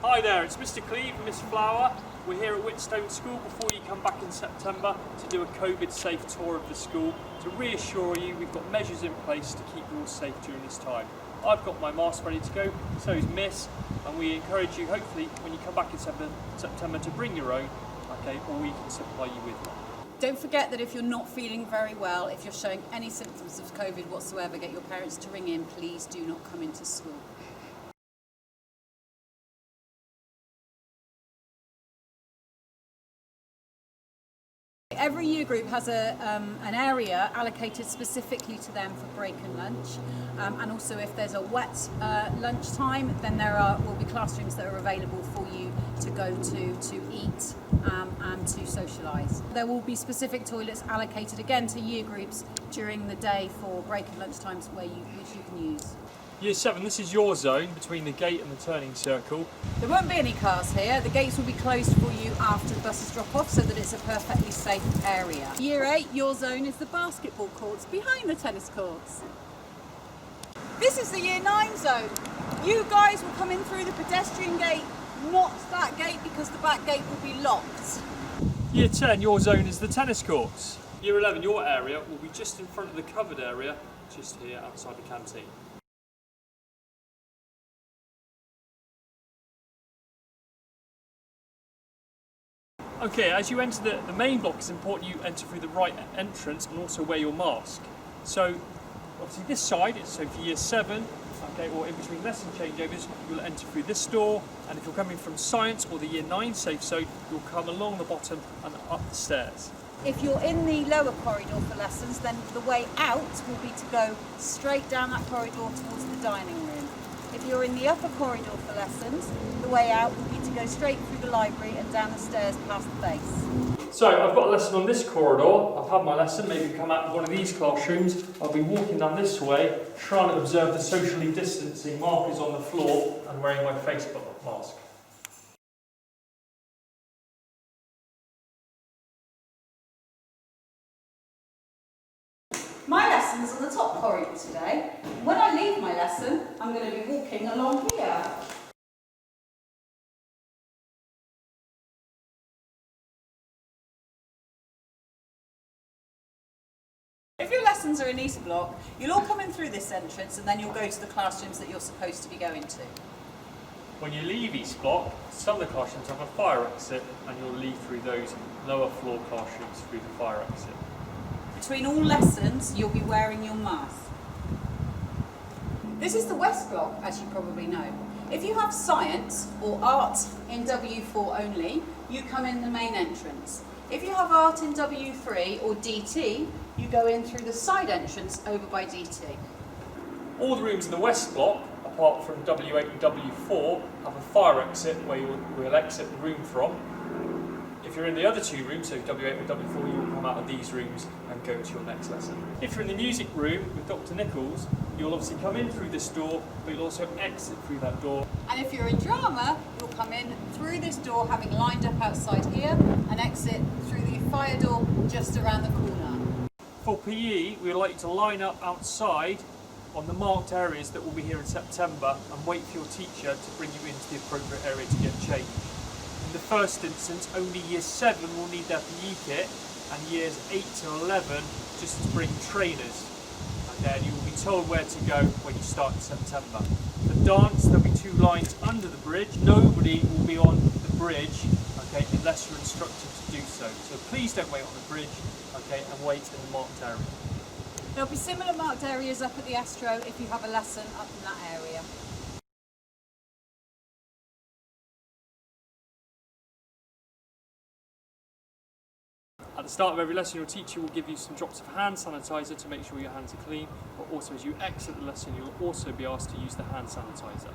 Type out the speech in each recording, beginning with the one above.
Hi there, it's Mr. Cleave and Miss Flower. We're here at Whitstone School before you come back in September to do a COVID-safe tour of the school. To reassure you, we've got measures in place to keep you all safe during this time. I've got my mask ready to go, so is Miss, and we encourage you, hopefully, when you come back in September to bring your own, okay, or we can supply you with one. Don't forget that if you're not feeling very well, if you're showing any symptoms of COVID whatsoever, get your parents to ring in. Please do not come into school. Every year group has an area allocated specifically to them for break and lunch, and also if there's a wet lunch time, then will be classrooms that are available for you to go to eat and to socialise. There will be specific toilets allocated again to year groups during the day for break and lunch times which you can use. Year 7, this is your zone between the gate and the turning circle. There won't be any cars here. The gates will be closed for you after the buses drop off so that it's a perfectly safe area. Year 8, your zone is the basketball courts behind the tennis courts. This is the Year 9 zone. You guys will come in through the pedestrian gate, not that gate because the back gate will be locked. Year 10, your zone is the tennis courts. Year 11, your area will be just in front of the covered area, just here outside the canteen. Okay, as you enter the main block, it's important you enter through the right entrance and also wear your mask. So, obviously this side, so for Year 7, okay, or in between lesson changeovers, you'll enter through this door, and if you're coming from science or the Year 9 safe zone, you'll come along the bottom and up the stairs. If you're in the lower corridor for lessons, then the way out will be to go straight down that corridor towards the dining room. If you're in the upper corridor for lessons, the way out will be to go straight through the library and down the stairs past the base. So I've got a lesson on this corridor. I've had my lesson, maybe come out of one of these classrooms. I'll be walking down this way, trying to observe the socially distancing markers on the floor and wearing my face mask. My lesson's on the top corridor today. When I leave my lesson, I'm going to be walking along here. If your lessons are in East Block, you'll all come in through this entrance and then you'll go to the classrooms that you're supposed to be going to. When you leave East Block, some of the classrooms have a fire exit and you'll leave through those lower floor classrooms through the fire exit. Between all lessons, you'll be wearing your mask. This is the West Block, as you probably know. If you have science or art in W4 only, you come in the main entrance. If you have art in W3 or DT, you go in through the side entrance over by DT. All the rooms in the West Block, apart from W8 and W4, have a fire exit where you'll exit the room from. If you're in the other two rooms, so W8 and W4, you'll come out of these rooms and go to your next lesson. If you're in the music room with Dr. Nichols, you'll obviously come in through this door, but you'll also exit through that door. And if you're in drama, you'll come in through this door, having lined up outside here, and exit through the fire door just around the corner. For PE, we'd like you to line up outside on the marked areas that will be here in September and wait for your teacher to bring you into the appropriate area to get changed. In the first instance, only Year 7 will need their PE kit, and Years 8 to 11 just to bring trainers. And then you will be told where to go when you start in September. For dance, there'll be 2 lines under the bridge. Nobody will be on the bridge, okay, unless you're instructed to do so. So please don't wait on the bridge, okay, and wait in the marked area. There'll be similar marked areas up at the Astro if you have a lesson up in that area. At the start of every lesson, your teacher will give you some drops of hand sanitizer to make sure your hands are clean, but also as you exit the lesson, you'll also be asked to use the hand sanitizer.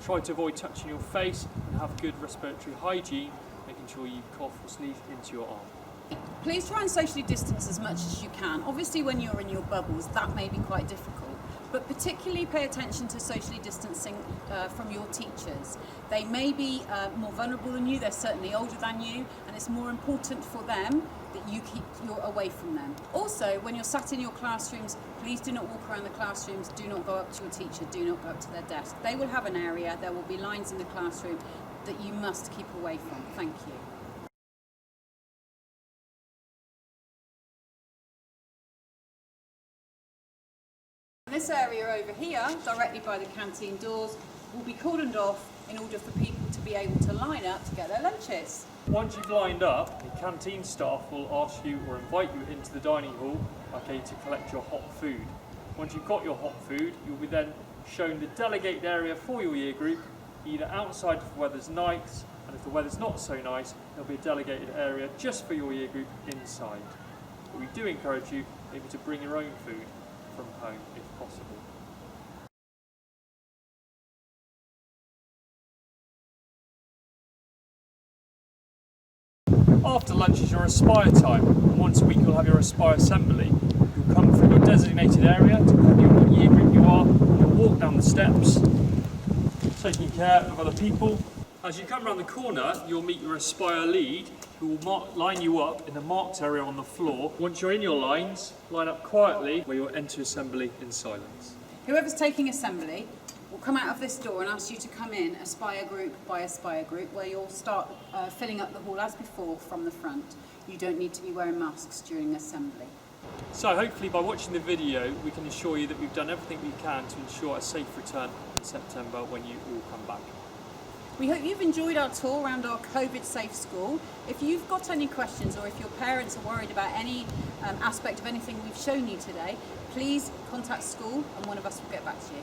Try to avoid touching your face and have good respiratory hygiene, making sure you cough or sneeze into your arm. Please try and socially distance as much as you can. Obviously, when you're in your bubbles, that may be quite difficult. But particularly pay attention to socially distancing from your teachers. They may be more vulnerable than you, they're certainly older than you, and it's more important for them that you're away from them. Also, when you're sat in your classrooms, please do not walk around the classrooms, do not go up to your teacher, do not go up to their desk. They will have an area, there will be lines in the classroom. that you must keep away from. Thank you. This area over here, directly by the canteen doors, will be cordoned off in order for people to be able to line up to get their lunches. Once you've lined up, the canteen staff will ask you or invite you into the dining hall, to collect your hot food. Once you've got your hot food, you'll be then shown the delegated area for your year group, either outside if the weather's nice, and if the weather's not so nice, there'll be a delegated area just for your year group inside. But we do encourage you maybe to bring your own food from home if possible. After lunch is your Aspire time, and once a week you'll have your Aspire assembly. You'll come from your designated area to copy what year group you are, you'll walk down the steps, taking care of other people. As you come around the corner, you'll meet your Aspire lead, who will line you up in the marked area on the floor. Once you're in your lines, line up quietly where you'll enter assembly in silence. Whoever's taking assembly will come out of this door and ask you to come in Aspire group by Aspire group, where you'll start filling up the hall as before from the front. You don't need to be wearing masks during assembly. So hopefully by watching the video we can assure you that we've done everything we can to ensure a safe return in September when you all come back. We hope you've enjoyed our tour around our COVID safe school. If you've got any questions or if your parents are worried about any aspect of anything we've shown you today, please contact school and one of us will get back to you.